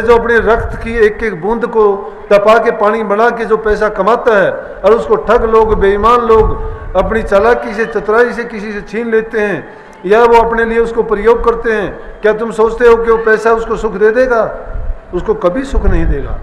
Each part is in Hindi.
जो अपने रक्त की एक एक बूंद को तपा के पानी बना के जो पैसा कमाता है और उसको ठग लोग, बेईमान लोग अपनी चालाकी से, चतुराई से किसी से छीन लेते हैं या वो अपने लिए उसको प्रयोग करते हैं, क्या तुम सोचते हो कि वो पैसा उसको सुख दे देगा? उसको कभी सुख नहीं देगा।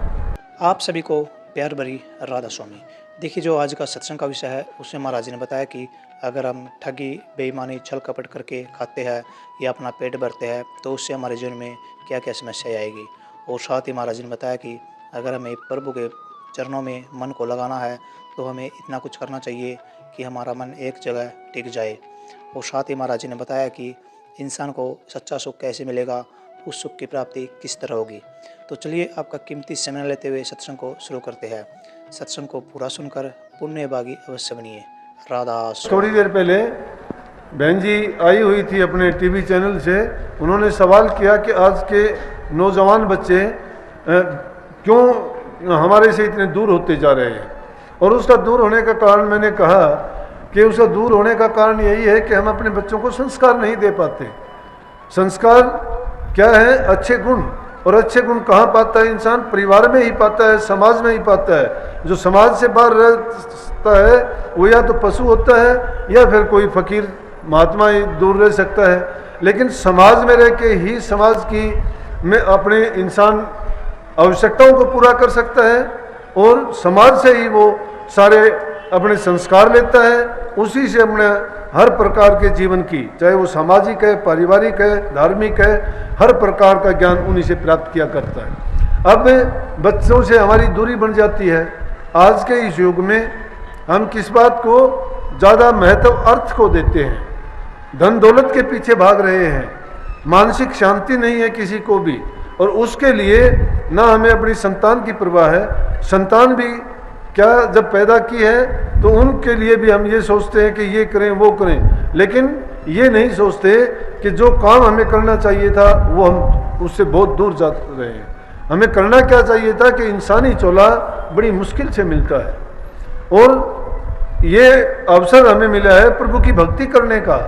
आप सभी को प्यार भरी राधा स्वामी। देखिए, जो आज का सत्संग का विषय है उसमें महाराज जी ने बताया कि अगर हम ठगी, बेईमानी, छल कपट करके खाते हैं या अपना पेट भरते हैं तो उससे हमारे जीवन में क्या क्या समस्या आएगी। और साथ ही महाराज जी ने बताया कि अगर हमें प्रभु के चरणों में मन को लगाना है तो हमें इतना कुछ करना चाहिए कि हमारा मन एक जगह टिक जाए। और साथ ही महाराज जी ने बताया कि इंसान को सच्चा सुख कैसे मिलेगा, उस सुख की प्राप्ति किस तरह होगी। तो चलिए आपका कीमती समय लेते हुए सत्संग को शुरू करते हैं। सत्संग को पूरा सुनकर पुण्य भागी अवश्य बनिए। राधा। थोड़ी देर पहले बहन जी आई हुई थी अपने टीवी चैनल से, उन्होंने सवाल किया कि आज के नौजवान बच्चे क्यों हमारे से इतने दूर होते जा रहे हैं। और उसका दूर होने का कारण मैंने कहा कि उसका दूर होने का कारण यही है कि हम अपने बच्चों को संस्कार नहीं दे पाते। संस्कार क्या है? अच्छे गुण। और अच्छे गुण कहाँ पाता है इंसान? परिवार में ही पाता है, समाज में ही पाता है। जो समाज से बाहर रहता है वो या तो पशु होता है या फिर कोई फकीर महात्मा ही दूर रह सकता है, लेकिन समाज में रह के ही समाज की में अपने इंसान आवश्यकताओं को पूरा कर सकता है और समाज से ही वो सारे अपने संस्कार लेता है, उसी से अपने हर प्रकार के जीवन की, चाहे वो सामाजिक है, पारिवारिक है, धार्मिक है, हर प्रकार का ज्ञान उन्हीं से प्राप्त किया करता है। अब बच्चों से हमारी दूरी बन जाती है। आज के इस युग में हम किस बात को ज़्यादा महत्व, अर्थ को देते हैं, धन दौलत के पीछे भाग रहे हैं, मानसिक शांति नहीं है किसी को भी, और उसके लिए ना हमें अपनी संतान की परवाह है। संतान भी क्या जब पैदा की है तो उनके लिए भी हम ये सोचते हैं कि ये करें वो करें, लेकिन ये नहीं सोचते कि जो काम हमें करना चाहिए था वो हम उससे बहुत दूर जा रहे हैं। हमें करना क्या चाहिए था कि इंसानी चोला बड़ी मुश्किल से मिलता है और ये अवसर हमें मिला है प्रभु की भक्ति करने का,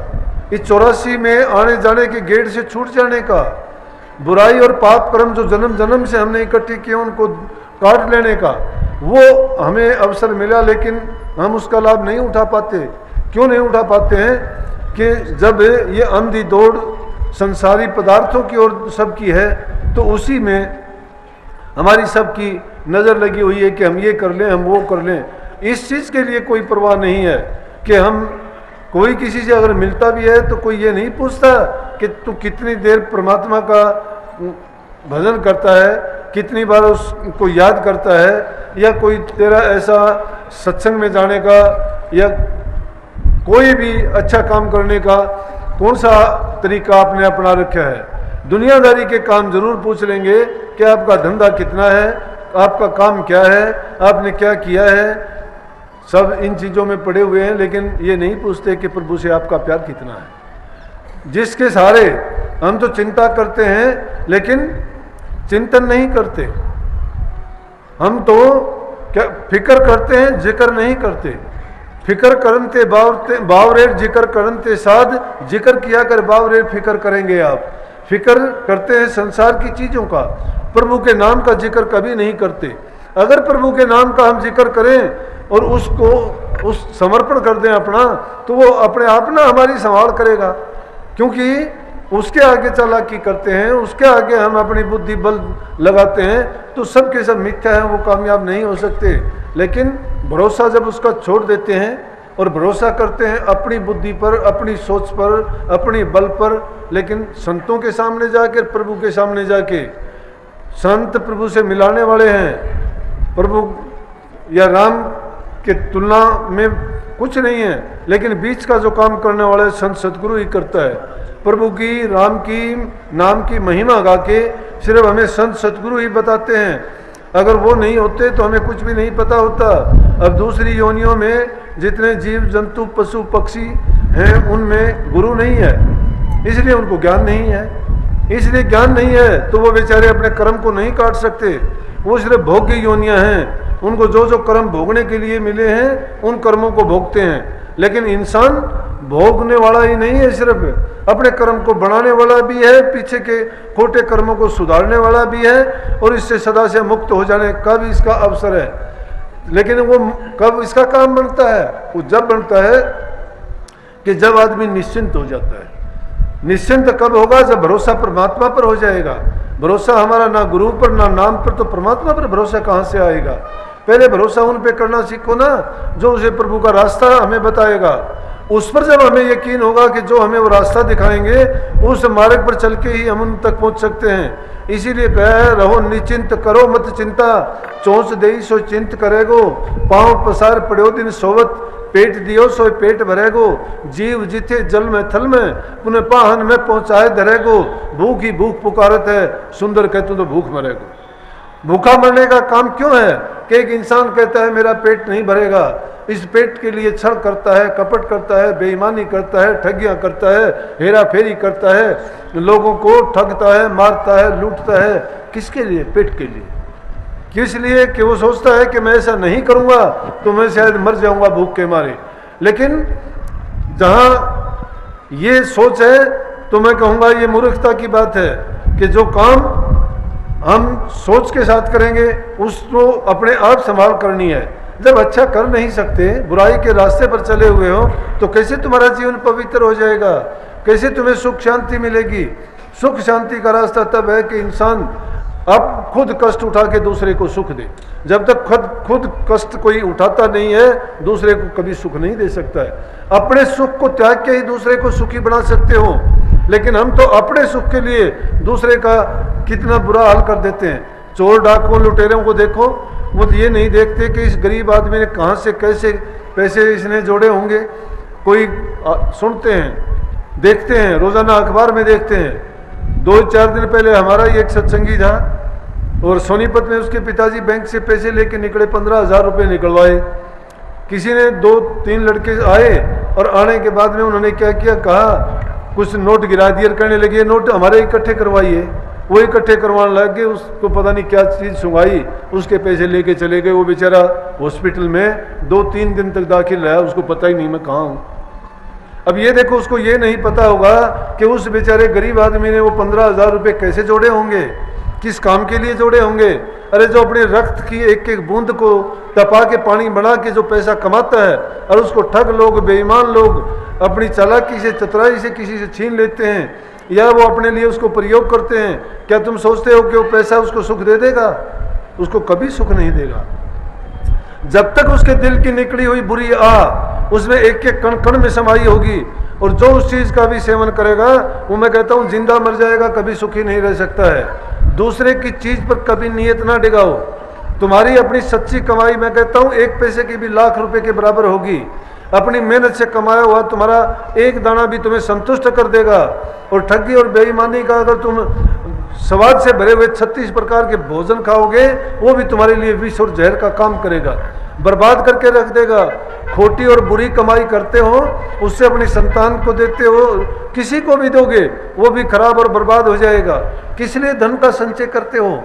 इस 84 में आने जाने के गेट से छूट जाने का, बुराई और पाप कर्म जो जन्म जन्म से हमने इकट्ठे किए उनको काट लेने का, वो हमें अवसर मिला, लेकिन हम उसका लाभ नहीं उठा पाते। क्यों नहीं उठा पाते हैं? कि जब ये अंधी दौड़ संसारी पदार्थों की ओर सबकी है तो उसी में हमारी सबकी नज़र लगी हुई है कि हम ये कर लें, हम वो कर लें। इस चीज़ के लिए कोई परवाह नहीं है कि हम, कोई किसी से अगर मिलता भी है तो कोई ये नहीं पूछता कि तू कितनी देर परमात्मा का भजन करता है, कितनी बार उसको याद करता है, या कोई तेरा ऐसा सत्संग में जाने का या कोई भी अच्छा काम करने का कौन सा तरीका आपने अपना रखा है। दुनियादारी के काम जरूर पूछ लेंगे कि आपका धंधा कितना है, आपका काम क्या है, आपने क्या किया है, सब इन चीज़ों में पड़े हुए हैं, लेकिन ये नहीं पूछते कि प्रभु से आपका प्यार कितना है। जिसके सहारे हम तो चिंता करते हैं लेकिन चिंतन नहीं करते। हम तो क्या फिक्र करते हैं, जिक्र नहीं करते। फिक्र करनते बावरेर जिक्र करनते साध, जिक्र किया कर बावरेर फिक्र करेंगे आप। फिक्र करते हैं संसार की चीज़ों का, प्रभु के नाम का जिक्र कभी नहीं करते। अगर प्रभु के नाम का हम जिक्र करें और उसको उस समर्पण कर दें अपना, तो वो अपने आप ना हमारी संभाल करेगा, क्योंकि उसके आगे चालाकी करते हैं, उसके आगे हम अपनी बुद्धि बल लगाते हैं तो सब के सब मिथ्या हैं, वो कामयाब नहीं हो सकते। लेकिन भरोसा जब उसका छोड़ देते हैं और भरोसा करते हैं अपनी बुद्धि पर, अपनी सोच पर, अपनी बल पर, लेकिन संतों के सामने जाकर, प्रभु के सामने जाके, संत प्रभु से मिलाने वाले हैं। प्रभु या राम के तुलना में कुछ नहीं है, लेकिन बीच का जो काम करने वाला है संत सतगुरु ही करता है। प्रभु की, राम की, नाम की महिमा गा के सिर्फ हमें संत सतगुरु ही बताते हैं। अगर वो नहीं होते तो हमें कुछ भी नहीं पता होता। अब दूसरी योनियों में जितने जीव जंतु पशु पक्षी हैं उनमें गुरु नहीं है, इसलिए उनको ज्ञान नहीं है। इसलिए ज्ञान नहीं है तो वो बेचारे अपने कर्म को नहीं काट सकते। वो सिर्फ भोग्य योनियां हैं, उनको जो जो कर्म भोगने के लिए मिले हैं उन कर्मों को भोगते हैं। लेकिन इंसान भोगने वाला ही नहीं है, सिर्फ अपने कर्म को बढ़ाने वाला भी है, पीछे के खोटे कर्मों को सुधारने वाला भी है, और इससे सदा से मुक्त हो जाने का भी इसका अवसर है। लेकिन वो कब इसका काम बनता है? वो जब बनता है कि जब आदमी निश्चिंत हो जाता है। निश्चिंत कब होगा? जब भरोसा परमात्मा पर हो जाएगा। भरोसा हमारा ना गुरु पर ना नाम पर, तो परमात्मा पर भरोसा कहाँ से आएगा? पहले भरोसा उन पे करना सीखो ना जो उसे प्रभु का रास्ता हमें बताएगा। उस पर जब हमें यकीन होगा कि जो हमें वो रास्ता दिखाएंगे उस मार्ग पर चल के ही हम उन तक पहुंच सकते हैं। इसीलिए कहा है, रहो निश्चिंत करो मत चिंता, चौंस देई सो चिंत करेगो, पांव पसार पड़ो दिन सोवत, पेट दियो सो पेट भरेगो, जीव जिथे जल में थल में, पुनः पाहन में पहुंचाए धरेगो, भूख ही भूख पुकारत है, सुंदर कहतु तो भूख मरेगो। भूखा मरने का काम क्यों है? कि एक इंसान कहता है मेरा पेट नहीं भरेगा, इस पेट के लिए छल करता है, कपट करता है, बेईमानी करता है, ठगियां करता है, हेरा फेरी करता है, लोगों को ठगता है, मारता है, लूटता है। किसके लिए? पेट के लिए। किस लिए? कि वो सोचता है कि मैं ऐसा नहीं करूंगा तो मैं शायद मर जाऊंगा भूख के मारे। लेकिन जहां ये सोच है तो मैं कहूंगा ये मूर्खता की बात है कि जो काम हम सोच के साथ करेंगे उसको अपने आप संभाल करनी है। जब अच्छा कर नहीं सकते, बुराई के रास्ते पर चले हुए हो, तो कैसे तुम्हारा जीवन पवित्र हो जाएगा? कैसे तुम्हें सुख शांति मिलेगी? सुख शांति का रास्ता तब है कि इंसान अब खुद कष्ट उठा के दूसरे को सुख दे। जब तक खुद कष्ट कोई उठाता नहीं है, दूसरे को कभी सुख नहीं दे सकता है। अपने सुख को त्याग के ही दूसरे को सुखी बना सकते हो, लेकिन हम तो अपने सुख के लिए दूसरे का कितना बुरा हाल कर देते हैं। चोर डाकुओं लुटेरों को देखो, वो तो ये नहीं देखते कि इस गरीब आदमी ने कहाँ से कैसे पैसे इसने जोड़े होंगे। कोई सुनते हैं, देखते हैं, रोजाना अखबार में देखते हैं। 2-4 दिन पहले हमारा ही एक सत्संगी था और सोनीपत में उसके पिताजी बैंक से पैसे लेके निकले, 15,000 रुपये निकलवाए। किसी ने 2-3 लड़के आए और आने के बाद में उन्होंने क्या किया, कहा कुछ नोट गिरा दिए, कहने लगे नोट हमारे इकट्ठे करवाइए। वो इकट्ठे करवाने लग गए, उसको पता नहीं क्या चीज़ सुंघाई, उसके पैसे लेके चले गए। वो बेचारा हॉस्पिटल में 2-3 दिन तक दाखिल रहा, उसको पता ही नहीं मैं कहाँ हूँ। अब ये देखो, उसको ये नहीं पता होगा कि उस बेचारे गरीब आदमी ने वो 15,000 रुपये कैसे जोड़े होंगे, किस काम के लिए जोड़े होंगे। अरे जो अपने रक्त की एक एक बूंद को तपा के पानी बना के जो पैसा कमाता है और उसको ठग लोग, बेईमान लोग अपनी चालाकी से, चतुराई से किसी से छीन लेते हैं या वो अपने लिए उसको प्रयोग करते हैं, क्या तुम सोचते हो कि वो पैसा उसको सुख दे देगा? उसको कभी सुख नहीं देगा। जब तक उसके दिल की निकली हुई बुरी उसमें एक एक कण कण में समाई होगी, और जो उस चीज का भी सेवन करेगा वो मैं कहता हूँ जिंदा मर जाएगा, कभी सुखी नहीं रह सकता है। दूसरे की चीज पर कभी नियत ना डिगाओ। तुम्हारी अपनी सच्ची कमाई मैं कहता हूँ 1 पैसे की भी लाख रुपए के बराबर होगी। अपनी मेहनत से कमाया हुआ तुम्हारा एक दाना भी तुम्हें संतुष्ट कर देगा। और ठगी और बेईमानी का अगर तुम स्वाद से भरे हुए 36 प्रकार के भोजन खाओगे, वो भी तुम्हारे लिए विष और जहर का काम करेगा, बर्बाद करके रख देगा। खोटी और बुरी कमाई करते हो, उससे अपनी संतान को देते हो, किसी को भी दोगे वो भी खराब और बर्बाद हो जाएगा। किस लिए धन का संचय करते हो?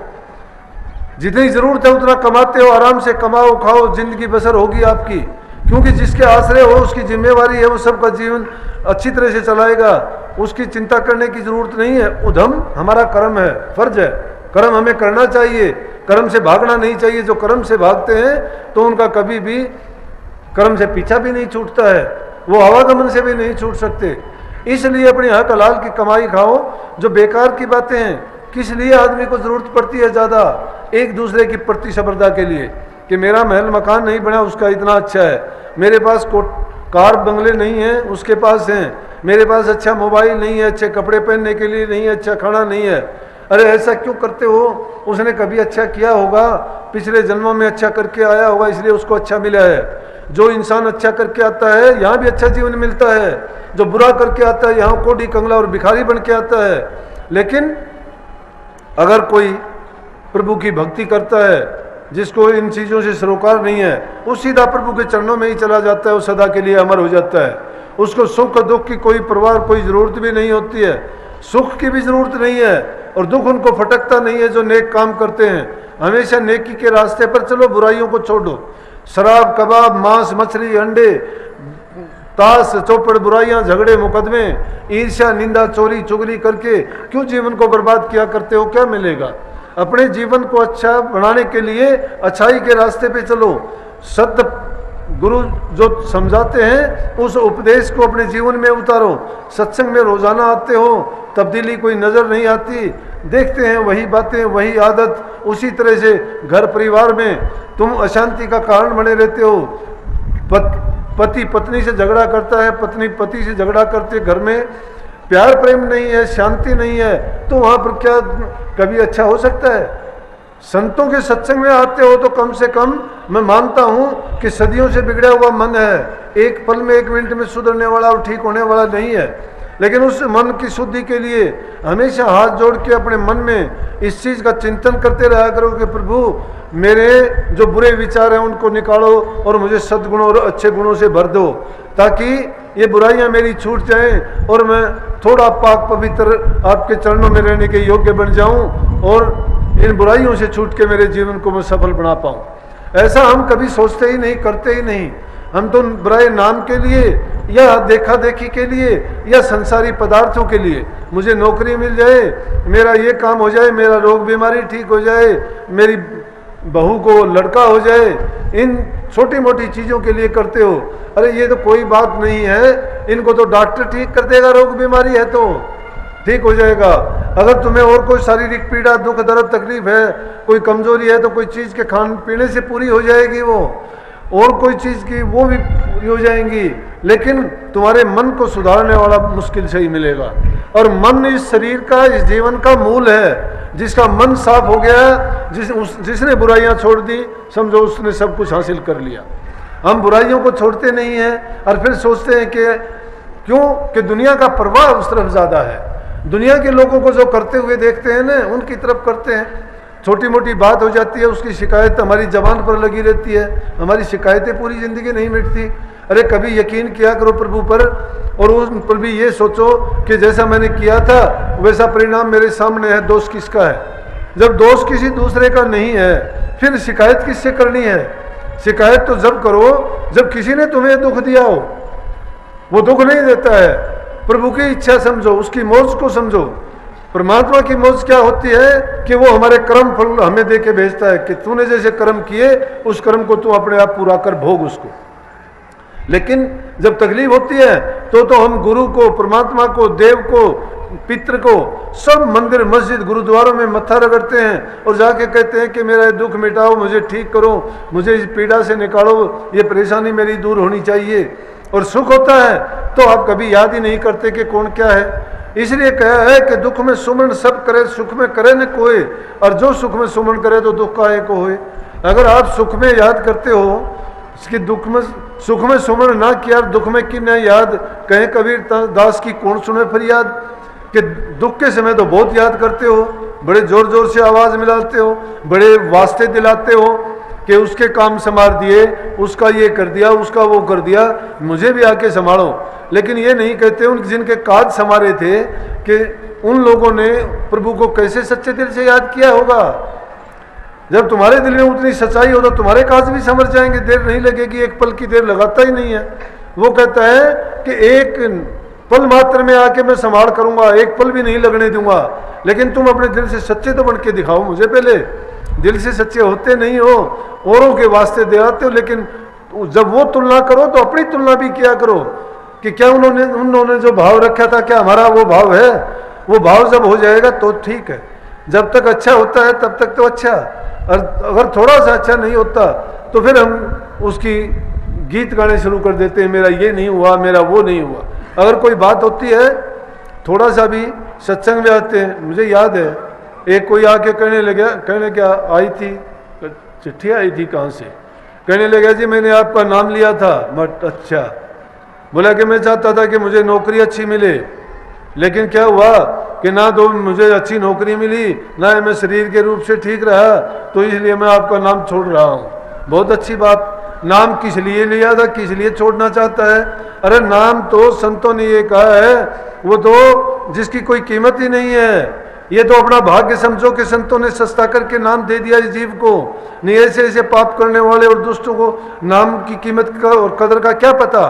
जितनी जरूरत है उतना कमाते हो, आराम से कमाओ खाओ, जिंदगी बसर होगी आपकी। क्योंकि जिसके आश्रय हो उसकी जिम्मेवारी है, वो सबका जीवन अच्छी तरह से चलाएगा, उसकी चिंता करने की जरूरत नहीं है। उधम हमारा कर्म है, फर्ज है, कर्म हमें करना चाहिए, कर्म से भागना नहीं चाहिए। जो कर्म से भागते हैं तो उनका कभी भी कर्म से पीछा भी नहीं छूटता है, वो आवागमन से भी नहीं छूट सकते। इसलिए अपनी हक हलाल की कमाई खाओ। जो बेकार की बातें हैं, किस लिए आदमी को जरूरत पड़ती है ज़्यादा? एक दूसरे की प्रतिस्पर्धा के लिए कि मेरा महल मकान नहीं बना, उसका इतना अच्छा है, मेरे पास कार बंगले नहीं है, उसके पास हैं, मेरे पास अच्छा मोबाइल नहीं है, अच्छे कपड़े पहनने के लिए नहीं है, अच्छा खाना नहीं है। अरे ऐसा क्यों करते हो? उसने कभी अच्छा किया होगा, पिछले जन्मों में अच्छा करके आया होगा, इसलिए उसको अच्छा मिला है। जो इंसान अच्छा करके आता है यहाँ भी अच्छा जीवन मिलता है, जो बुरा करके आता है यहाँ कोड़ी कंगला और भिखारी बन के आता है। लेकिन अगर कोई प्रभु की भक्ति करता है, जिसको इन चीज़ों से सरोकार नहीं है, वो सीधा प्रभु के चरणों में ही चला जाता है, वो सदा के लिए अमर हो जाता है। उसको सुख दुख की कोई परवाह, कोई ज़रूरत भी नहीं होती है, सुख की भी ज़रूरत नहीं है और दुख उनको फटकता नहीं है। जो नेक काम करते हैं हमेशा नेकी के रास्ते पर चलो, बुराइयों को छोड़ो। शराब, कबाब, मांस, मछली, अंडे, ताश चौपड़, बुराइयां, झगड़े, मुकदमे, ईर्ष्या, निंदा, चोरी चुगली करके क्यों जीवन को बर्बाद किया करते हो? क्या मिलेगा? अपने जीवन को अच्छा बनाने के लिए अच्छाई के रास्ते पे चलो। सत्य गुरु जो समझाते हैं उस उपदेश को अपने जीवन में उतारो। सत्संग में रोजाना आते हो, तब्दीली कोई नजर नहीं आती, देखते हैं वही बातें, वही आदत, उसी तरह से घर परिवार में तुम अशांति का कारण बने रहते हो। पति पत्नी से झगड़ा करता है, पत्नी पति से झगड़ा करते, घर में प्यार प्रेम नहीं है, शांति नहीं है, तो वहां पर क्या कभी अच्छा हो सकता है? संतों के सत्संग में आते हो तो कम से कम मैं मानता हूं कि सदियों से बिगड़ा हुआ मन है, एक पल में, एक मिनट में सुधरने वाला और ठीक होने वाला नहीं है। लेकिन उस मन की शुद्धि के लिए हमेशा हाथ जोड़ के अपने मन में इस चीज का चिंतन करते रहा करो कि प्रभु मेरे जो बुरे विचार हैं उनको निकालो और मुझे सद्गुणों और अच्छे गुणों से भर दो, ताकि ये बुराइयां मेरी छूट जाएं और मैं थोड़ा पाक पवित्र आपके चरणों में रहने के योग्य बन जाऊं और इन बुराइयों से छूट के मेरे जीवन को मैं सफल बना पाऊं। ऐसा हम कभी सोचते ही नहीं, करते ही नहीं। हम तो बुराई नाम के लिए या देखा देखी के लिए या संसारी पदार्थों के लिए, मुझे नौकरी मिल जाए, मेरा ये काम हो जाए, मेरा रोग बीमारी ठीक हो जाए, मेरी बहू को लड़का हो जाए, इन छोटी मोटी चीज़ों के लिए करते हो। अरे ये तो कोई बात नहीं है, इनको तो डॉक्टर ठीक कर देगा, रोग बीमारी है तो ठीक हो जाएगा। अगर तुम्हें और कोई शारीरिक पीड़ा, दुख दर्द, तकलीफ है, कोई कमजोरी है, तो कोई चीज़ के खाने पीने से पूरी हो जाएगी वो, और कोई चीज़ की वो भी पूरी हो जाएंगी। लेकिन तुम्हारे मन को सुधारने वाला मुश्किल से ही मिलेगा। और मन इस शरीर का, इस जीवन का मूल है। जिसका मन साफ हो गया, जिसने बुराइयां छोड़ दी, समझो उसने सब कुछ हासिल कर लिया। हम बुराइयों को छोड़ते नहीं हैं और फिर सोचते हैं कि क्यों कि दुनिया का प्रवाह उस तरफ ज़्यादा है। दुनिया के लोगों को जो करते हुए देखते हैं ना, उनकी तरफ करते हैं। छोटी मोटी बात हो जाती है, उसकी शिकायत हमारी जबान पर लगी रहती है, हमारी शिकायतें पूरी ज़िंदगी नहीं मिटती। अरे कभी यकीन किया करो प्रभु पर, और उन पर भी ये सोचो कि जैसा मैंने किया था वैसा परिणाम मेरे सामने है, दोष किसका है? जब दोष किसी दूसरे का नहीं है, फिर शिकायत किससे करनी है? शिकायत तो जब करो जब किसी ने तुम्हें दुख दिया हो। वो दुख नहीं देता है, प्रभु की इच्छा समझो, उसकी मौज को समझो। परमात्मा की मौज क्या होती है कि वो हमारे कर्म फल हमें दे के भेजता है कि तूने जैसे कर्म किए उस कर्म को तू अपने आप पूरा कर, भोग उसको। लेकिन जब तकलीफ होती है तो हम गुरु को, परमात्मा को, देव को, पितृ को, सब मंदिर मस्जिद गुरुद्वारों में मत्था रगड़ते हैं और जाके कहते हैं कि मेरा दुख मिटाओ, मुझे ठीक करो, मुझे इस पीड़ा से निकालो, ये परेशानी मेरी दूर होनी चाहिए। और सुख होता है तो आप कभी याद ही नहीं करते कि कौन क्या है। इसलिए कहा है कि दुख में सुमन सब करे, सुख में करे न कोई, और जो सुख में सुमन करे तो दुख काहे को होए। अगर आप सुख में याद करते हो, इसके दुख में, सुख में सुमन ना किया, दुख में कि न याद, कहे कबीर दास की कौन सुने फरियाद, कि दुख के समय तो बहुत याद करते हो, बड़े जोर जोर से आवाज़ मिलाते हो, बड़े वास्ते दिलाते हो कि उसके काम संभाल दिए, उसका ये कर दिया, उसका वो कर दिया, मुझे भी आके संभालो। लेकिन ये नहीं कहते उन जिनके काज संभाले थे कि उन लोगों ने प्रभु को कैसे सच्चे दिल से याद किया होगा। जब तुम्हारे दिल में उतनी सच्चाई हो तो तुम्हारे काज भी संभल जाएंगे, देर नहीं लगेगी, एक पल की देर लगाता ही नहीं है। वो कहता है कि एक पल मात्र में आके मैं संभाल करूंगा, एक पल भी नहीं लगने दूंगा। लेकिन तुम अपने दिल से सच्चे तो बन के दिखाओ मुझे पहले। दिल से सच्चे होते नहीं हो, औरों के वास्ते दे आते हो, लेकिन जब वो तुलना करो तो अपनी तुलना भी किया करो कि क्या उन्होंने जो भाव रखा था क्या हमारा वो भाव है। वो भाव जब हो जाएगा तो ठीक है, जब तक अच्छा होता है तब तक तो अच्छा, और अगर थोड़ा सा अच्छा नहीं होता तो फिर हम उसकी गीत गाने शुरू कर देते हैं, मेरा ये नहीं हुआ, मेरा वो नहीं हुआ। अगर कोई बात होती है, थोड़ा सा भी सत्संग में आते हैं, मुझे याद है एक कोई आके कहने क्या आई थी, चिट्ठी आई थी कहाँ से, कहने लगा जी मैंने आपका नाम लिया था। बट अच्छा, बोला कि मैं चाहता था कि मुझे नौकरी अच्छी मिले, लेकिन क्या हुआ कि ना तो मुझे अच्छी नौकरी मिली, ना मैं शरीर के रूप से ठीक रहा, तो इसलिए मैं आपका नाम छोड़ रहा हूँ। बहुत अच्छी बात, नाम किस लिए लिया था, किस लिए छोड़ना चाहता है? अरे नाम तो संतों ने ये कहा है, वो तो जिसकी कोई कीमत ही नहीं है। ये तो अपना भाग्य समझो कि संतों ने सस्ता करके नाम दे दिया इस जीव को। नहीं ऐसे ऐसे पाप करने वाले और दुष्टों को नाम की कीमत का और कदर का क्या पता।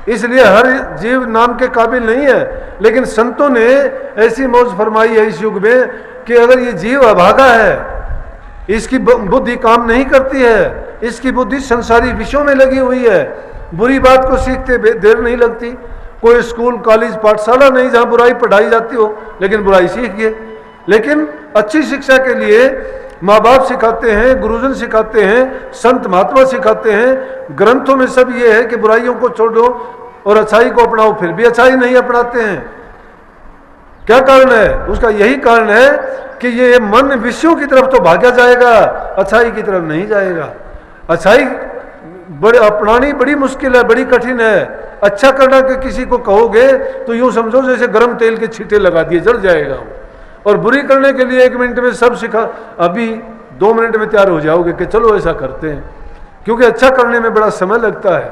इसलिए हर जीव नाम के काबिल नहीं है। लेकिन संतों ने ऐसी मौज फरमाई है इस युग में कि अगर ये जीव अभागा है, इसकी बुद्धि काम नहीं करती है, इसकी बुद्धि संसारी विषयों में लगी हुई है, बुरी बात को सीखते देर नहीं लगती। कोई स्कूल कॉलेज पाठशाला नहीं जहां बुराई पढ़ाई जाती हो, लेकिन बुराई सीख गए। लेकिन अच्छी शिक्षा के लिए माँ बाप सिखाते हैं, गुरुजन सिखाते हैं, संत महात्मा सिखाते हैं, ग्रंथों में सब ये है कि बुराइयों को छोड़ो और अच्छाई को अपनाओ, फिर भी अच्छाई नहीं अपनाते हैं। क्या कारण है? उसका यही कारण है कि ये मन विषयों की तरफ तो भागा जाएगा, अच्छाई की तरफ नहीं जाएगा। अच्छाई बड़े अपनानी बड़ी मुश्किल है, बड़ी कठिन है। अच्छा करना कि किसी को कहोगे तो यूं समझो जैसे गर्म तेल के छींटे लगा दिए, जल जाएगा वो। और बुरी करने के लिए 1 मिनट में सब सिखा, अभी 2 मिनट में तैयार हो जाओगे कि चलो ऐसा करते हैं, क्योंकि अच्छा करने में बड़ा समय लगता है।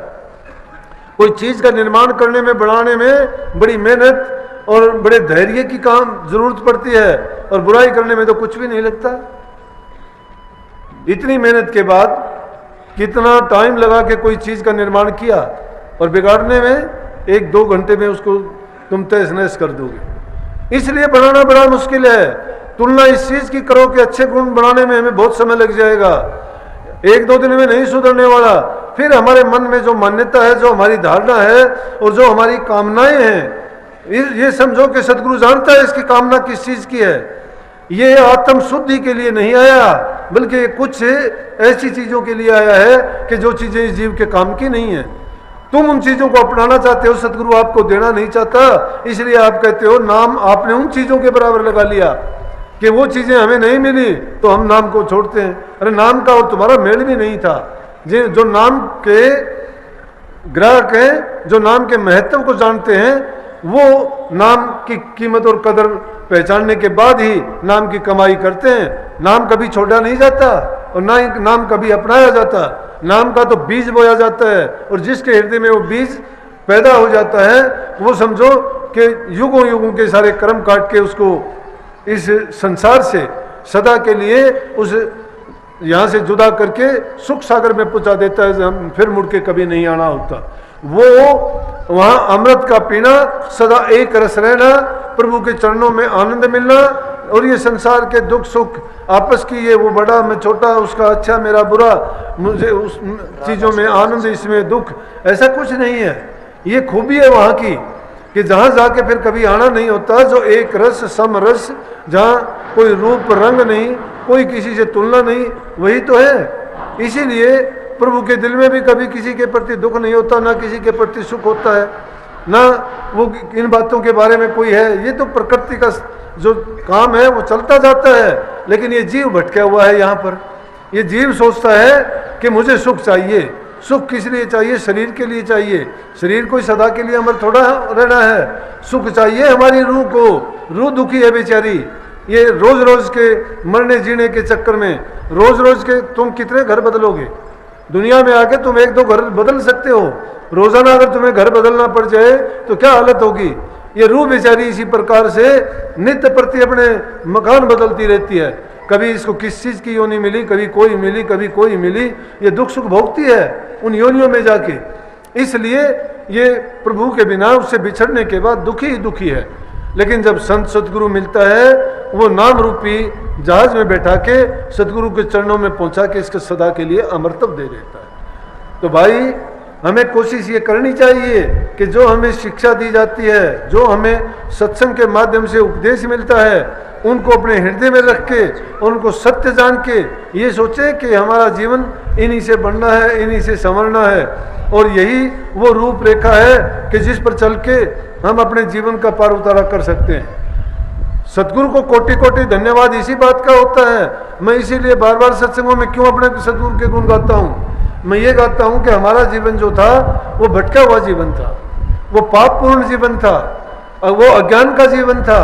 कोई चीज का निर्माण करने में, बनाने में बड़ी मेहनत और बड़े धैर्य की काम जरूरत पड़ती है, और बुराई करने में तो कुछ भी नहीं लगता। इतनी मेहनत के बाद कितना टाइम लगा के कोई चीज का निर्माण किया, और बिगाड़ने में 1-2 घंटे में उसको तुम तहस नहस कर दोगे। इसलिए बनाना बड़ा मुश्किल है। तुलना इस चीज की करो कि अच्छे गुण बनाने में हमें बहुत समय लग जाएगा, 1-2 दिन में नहीं सुधरने वाला। फिर हमारे मन में जो मान्यता है, जो हमारी धारणा है और जो हमारी कामनाएं हैं, ये समझो कि सदगुरु जानता है इसकी कामना किस चीज की है। ये आत्म शुद्धि के लिए नहीं आया, बल्कि कुछ ऐसी चीजों के लिए आया है कि जो चीजें इस जीव के काम की नहीं है। तुम उन चीजों को अपनाना चाहते हो, सदगुरु आपको देना नहीं चाहता, इसलिए आप कहते हो नाम आपने उन चीजों के बराबर लगा लिया कि वो चीजें हमें नहीं मिली तो हम नाम को छोड़ते हैं। अरे नाम का और तुम्हारा मेल भी नहीं था। जो नाम के ग्राहक हैं, जो नाम के महत्व को जानते हैं, वो नाम की कीमत और कदर पहचानने के बाद ही नाम की कमाई करते हैं। नाम कभी छोड़ा नहीं जाता और ना ही नाम कभी अपनाया जाता। नाम का तो बीज बोया जाता है, और जिसके हृदय में वो बीज पैदा हो जाता है, वो समझो कि युगों युगों के सारे कर्म काट के उसको इस संसार से सदा के लिए उस यहाँ से जुदा करके सुख सागर में पहुंचा देता है, हम फिर मुड़ के कभी नहीं आना होता। वो वहाँ अमृत का पीना, सदा एक रस रहना, प्रभु के चरणों में आनंद मिलना, और ये संसार के दुख सुख आपस की, ये वो बड़ा मैं छोटा, उसका अच्छा मेरा बुरा, मुझे उस चीज़ों में आनंद इसमें दुख, ऐसा कुछ नहीं है। ये खूबी है वहाँ की कि जहाँ जाके फिर कभी आना नहीं होता। जो एक रस सम रस, जहाँ कोई रूप रंग नहीं, कोई किसी से तुलना नहीं, वही तो है। इसीलिए प्रभु के दिल में भी कभी किसी के प्रति दुख नहीं होता, ना किसी के प्रति सुख होता है, ना वो इन बातों के बारे में कोई है। ये तो प्रकृति का जो काम है वो चलता जाता है। लेकिन ये जीव भटका हुआ है यहाँ पर। ये जीव सोचता है कि मुझे सुख चाहिए। सुख किस लिए चाहिए? शरीर के लिए चाहिए। शरीर कोई सदा के लिए अमर थोड़ा रहना है। सुख चाहिए हमारी रूह को। रूह दुखी है बेचारी। ये रोज रोज के मरने जीने के चक्कर में, रोज रोज के तुम कितने घर बदलोगे? दुनिया में आके तुम 1-2 घर बदल सकते हो। रोजाना अगर तुम्हें घर बदलना पड़ जाए तो क्या हालत होगी? ये रूह बेचारी इसी प्रकार से नित्य प्रति अपने मकान बदलती रहती है। कभी इसको किस चीज़ की योनि मिली, कभी कोई मिली, कभी कोई मिली। ये दुख सुख भोगती है उन योनियों में जाके। इसलिए ये प्रभु के बिना उससे बिछड़ने के बाद दुखी ही दुखी है। लेकिन जब संत सदगुरु मिलता है, वो नाम रूपी जहाज में बैठा के सदगुरु के चरणों में पहुंचा के इसके सदा के लिए अमरत्व दे देता है। तो भाई हमें कोशिश ये करनी चाहिए कि जो हमें शिक्षा दी जाती है, जो हमें सत्संग के माध्यम से उपदेश मिलता है, उनको अपने हृदय में रख के, उनको सत्य जान के ये सोचे कि हमारा जीवन इन्हीं से बनना है, इन्हीं से संवरना है। और यही वो रूपरेखा है कि जिस पर चल के हम अपने जीवन का पार उतारा कर सकते हैं। सतगुरु को कोटि कोटि धन्यवाद इसी बात का होता है। मैं इसीलिए बार बार सत्संगों में क्यों अपने सतगुरु के गुण गाता हूँ? मैं ये गाता हूँ कि हमारा जीवन जो था वो भटका हुआ जीवन था, वो पापपूर्ण जीवन था, वो अज्ञान का जीवन था।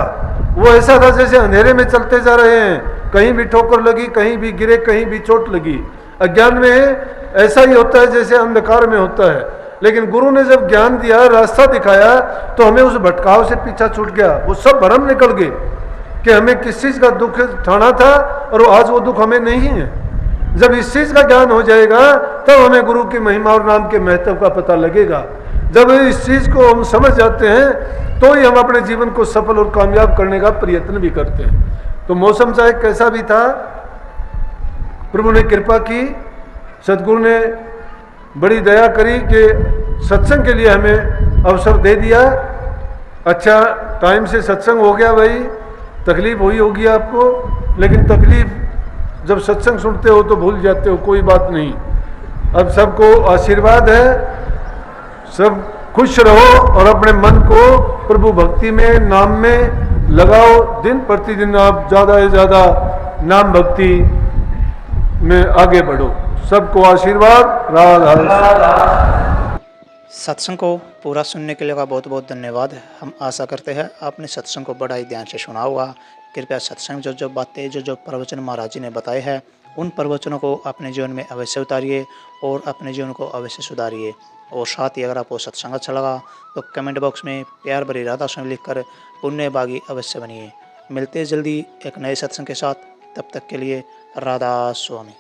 वो ऐसा था जैसे अंधेरे में चलते जा रहे हैं, कहीं भी ठोकर लगी, कहीं भी गिरे, कहीं भी चोट लगी। अज्ञान में ऐसा ही होता है जैसे अंधकार में होता है। लेकिन गुरु ने जब ज्ञान दिया, रास्ता दिखाया, तो हमें उस भटकाव से पीछा छूट गया। वो सब भरम निकल गए कि हमें किस चीज़ का दुख ठाना था और आज वो दुख हमें नहीं है। जब इस चीज़ का ज्ञान हो जाएगा तब हमें गुरु की महिमा और नाम के महत्व का पता लगेगा। जब इस चीज़ को हम समझ जाते हैं तो ही हम अपने जीवन को सफल और कामयाब करने का प्रयत्न भी करते हैं। तो मौसम चाहे कैसा भी था, प्रभु ने कृपा की, सदगुरु ने बड़ी दया करी कि सत्संग के लिए हमें अवसर दे दिया। अच्छा टाइम से सत्संग हो गया भाई, तकलीफ हुई होगी आपको, लेकिन तकलीफ जब सत्संग सुनते हो तो भूल जाते हो, कोई बात नहीं। अब सबको आशीर्वाद है, सब खुश रहो और अपने मन को प्रभु भक्ति में, नाम में लगाओ। दिन प्रतिदिन आप ज़्यादा से ज़्यादा नाम भक्ति में आगे बढ़ो। सबको आशीर्वाद। राधा। सत्संग को पूरा सुनने के लिए का बहुत बहुत धन्यवाद। हम आशा करते हैं आपने सत्संग को बड़ा ही ध्यान से सुना होगा। कृपया सत्संग जो बातें जो प्रवचन महाराज जी ने बताए हैं, उन प्रवचनों को अपने जीवन में अवश्य उतारिए और अपने जीवन को अवश्य सुधारिए। और साथ ही अगर आपको सत्संग अच्छा लगा तो कमेंट बॉक्स में प्यार भरी राधा स्वामी लिखकर पुण्य भागी अवश्य बनिए। मिलते हैं जल्दी एक नए सत्संग के साथ, तब तक के लिए राधा स्वामी।